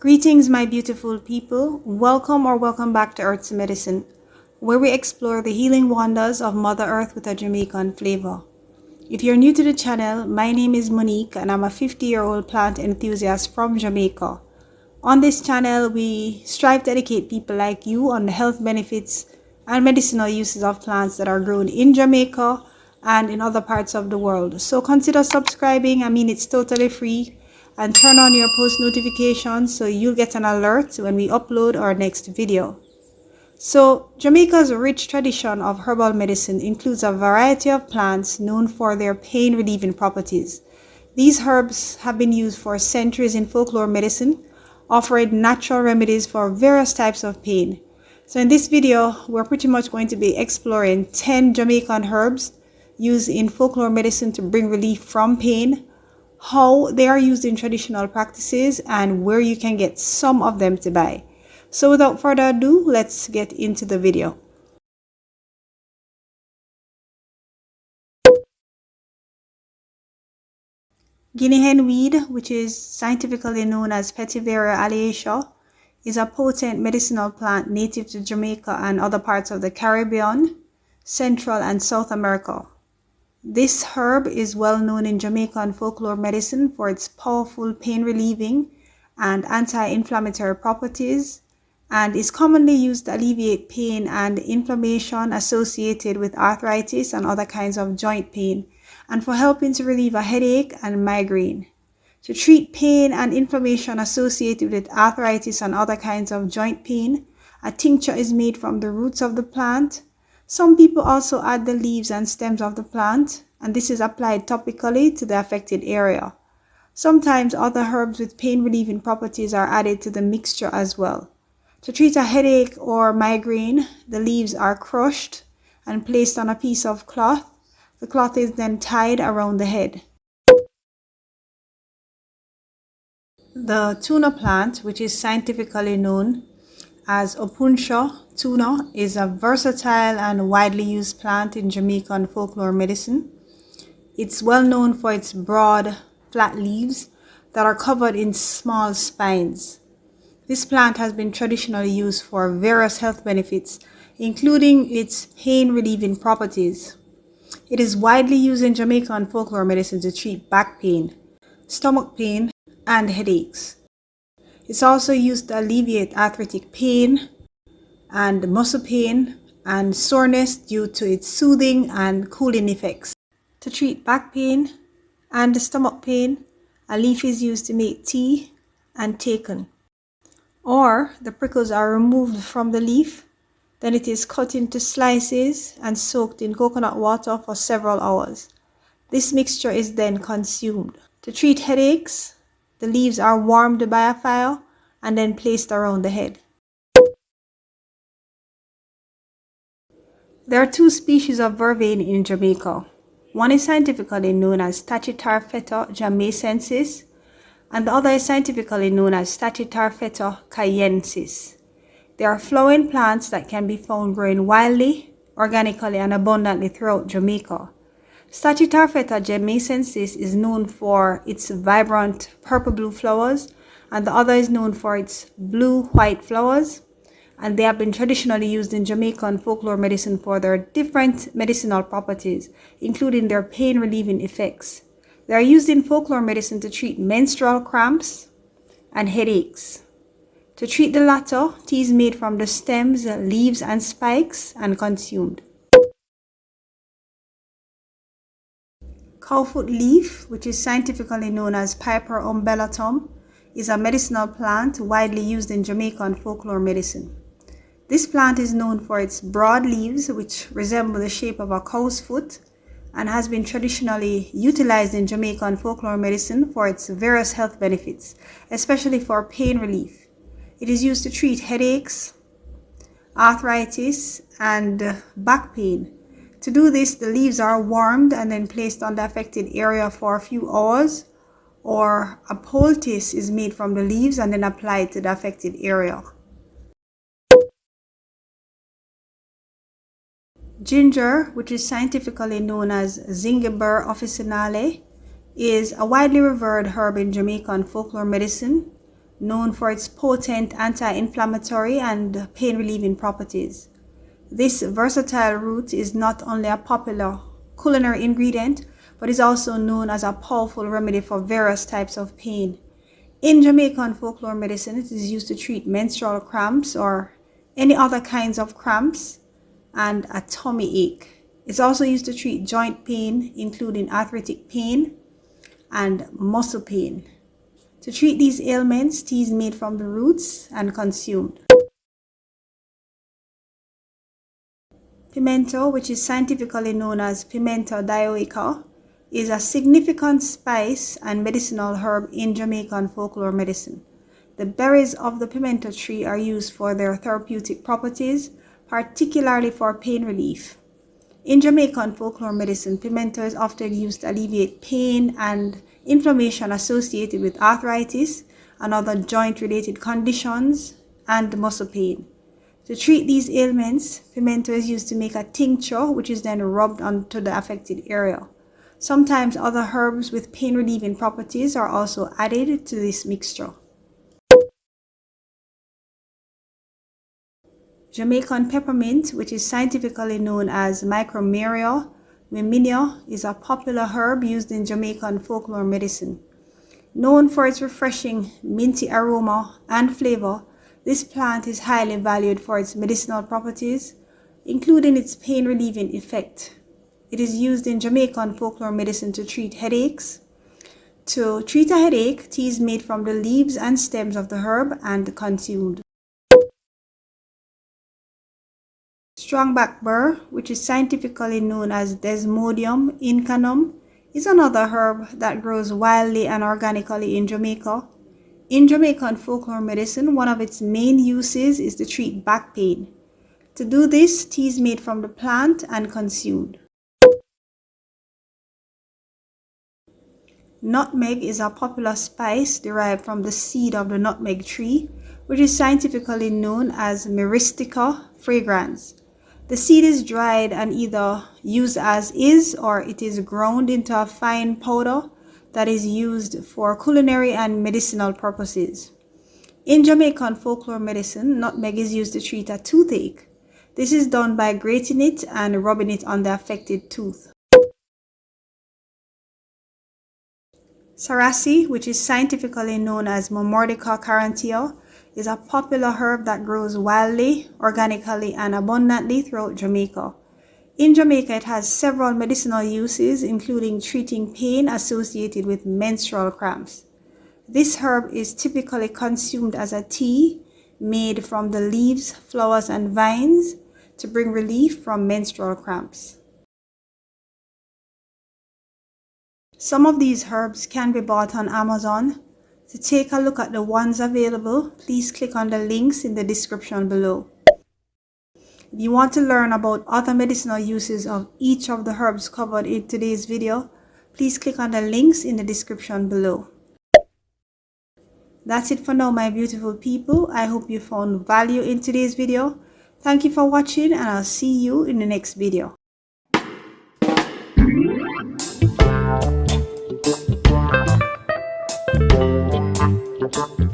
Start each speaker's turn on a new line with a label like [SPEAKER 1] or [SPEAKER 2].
[SPEAKER 1] Greetings, my beautiful people. Welcome back to Earth's Medicine, where we explore the healing wonders of Mother Earth with a Jamaican flavor. If you're new to the channel, my name is Monique and I'm a 50-year-old plant enthusiast from Jamaica. On this channel, we strive to educate people like you on the health benefits and medicinal uses of plants that are grown in Jamaica and in other parts of the world. So consider subscribing. It's totally free. And turn on your post notifications so you'll get an alert when we upload our next video. So Jamaica's rich tradition of herbal medicine includes a variety of plants known for their pain relieving properties. These herbs have been used for centuries in folklore medicine, offering natural remedies for various types of pain. So in this video, we're pretty much going to be exploring 10 Jamaican herbs used in folklore medicine to bring relief from pain, how they are used in traditional practices, and where you can get some of them to buy. So without further ado, let's get into the video. Guinea hen weed, which is scientifically known as Petiveria alliacia, is a potent medicinal plant native to Jamaica and other parts of the Caribbean, Central and South America. This herb is well known in Jamaican folklore medicine for its powerful pain relieving and anti-inflammatory properties, and is commonly used to alleviate pain and inflammation associated with arthritis and other kinds of joint pain, and for helping to relieve a headache and migraine. To treat pain and inflammation associated with arthritis and other kinds of joint pain, a tincture is made from the roots of the plant. Some people also add the leaves and stems of the plant, and this is applied topically to the affected area. Sometimes other herbs with pain relieving properties are added to the mixture as well. To treat a headache or migraine, the leaves are crushed and placed on a piece of cloth. The cloth is then tied around the head. The tuna plant, which is scientifically known as Opuntia tuna, is a versatile and widely used plant in Jamaican folklore medicine. It's well known for its broad, flat leaves that are covered in small spines. This plant has been traditionally used for various health benefits, including its pain relieving properties. It is widely used in Jamaican folklore medicine to treat back pain, stomach pain, and headaches. It's also used to alleviate arthritic pain and muscle pain and soreness due to its soothing and cooling effects. To treat back pain and stomach pain, a leaf is used to make tea and taken. Or the prickles are removed from the leaf, then it is cut into slices and soaked in coconut water for several hours. This mixture is then consumed. To treat headaches, the leaves are warmed by a fire and then placed around the head. There are two species of vervain in Jamaica. One is scientifically known as Tachytarfeta jamaicensis, and the other is scientifically known as Tachytarfeta cayennensis. They are flowering plants that can be found growing wildly, organically, and abundantly throughout Jamaica. Tachytarfeta jamaicensis is known for its vibrant purple-blue flowers, and the other is known for its blue-white flowers, and they have been traditionally used in Jamaican folklore medicine for their different medicinal properties, including their pain-relieving effects. They are used in folklore medicine to treat menstrual cramps and headaches. To treat the latter, tea is made from the stems, leaves, and spikes and consumed. Cowfoot leaf, which is scientifically known as Piper umbellatum, is a medicinal plant widely used in Jamaican folklore medicine. This plant is known for its broad leaves, which resemble the shape of a cow's foot, and has been traditionally utilized in Jamaican folklore medicine for its various health benefits, especially for pain relief. It is used to treat headaches, arthritis, and back pain. To do this, the leaves are warmed and then placed on the affected area for a few hours, or a poultice is made from the leaves and then applied to the affected area. Ginger, which is scientifically known as Zingiber officinale, is a widely revered herb in Jamaican folklore medicine known for its potent anti-inflammatory and pain-relieving properties. This versatile root is not only a popular culinary ingredient, but is also known as a powerful remedy for various types of pain. In Jamaican folklore medicine, it is used to treat menstrual cramps or any other kinds of cramps and a tummy ache. It's also used to treat joint pain, including arthritic pain and muscle pain. To treat these ailments, tea is made from the roots and consumed. Pimento, which is scientifically known as pimento dioica, is a significant spice and medicinal herb in Jamaican folklore medicine. The berries of the pimento tree are used for their therapeutic properties, particularly for pain relief. In Jamaican folklore medicine, pimento is often used to alleviate pain and inflammation associated with arthritis and other joint-related conditions and muscle pain. To treat these ailments, pimento is used to make a tincture, which is then rubbed onto the affected area. Sometimes other herbs with pain-relieving properties are also added to this mixture. Jamaican peppermint, which is scientifically known as Micromeria miminia, is a popular herb used in Jamaican folklore medicine. Known for its refreshing minty aroma and flavor, this plant is highly valued for its medicinal properties, including its pain-relieving effect. It is used in Jamaican folklore medicine to treat headaches. To treat a headache, tea is made from the leaves and stems of the herb and consumed. Strongback burr, which is scientifically known as Desmodium incanum, is another herb that grows wildly and organically in Jamaica. In Jamaican folklore medicine, one of its main uses is to treat back pain. To do this, tea is made from the plant and consumed. Nutmeg is a popular spice derived from the seed of the nutmeg tree, which is scientifically known as Myristica fragrans. The seed is dried and either used as is or it is ground into a fine powder that is used for culinary and medicinal purposes. In Jamaican folklore medicine, nutmeg is used to treat a toothache. This is done by grating it and rubbing it on the affected tooth. Cerasee, which is scientifically known as Momordica carantia, is a popular herb that grows wildly, organically, and abundantly throughout Jamaica. In Jamaica, it has several medicinal uses, including treating pain associated with menstrual cramps. This herb is typically consumed as a tea made from the leaves, flowers, and vines to bring relief from menstrual cramps. Some of these herbs can be bought on Amazon. To take a look at the ones available, please click on the links in the description below. If you want to learn about other medicinal uses of each of the herbs covered in today's video, please click on the links in the description below. That's it for now, my beautiful people. I hope you found value in today's video. Thank you for watching, and I'll see you in the next video. Thank you.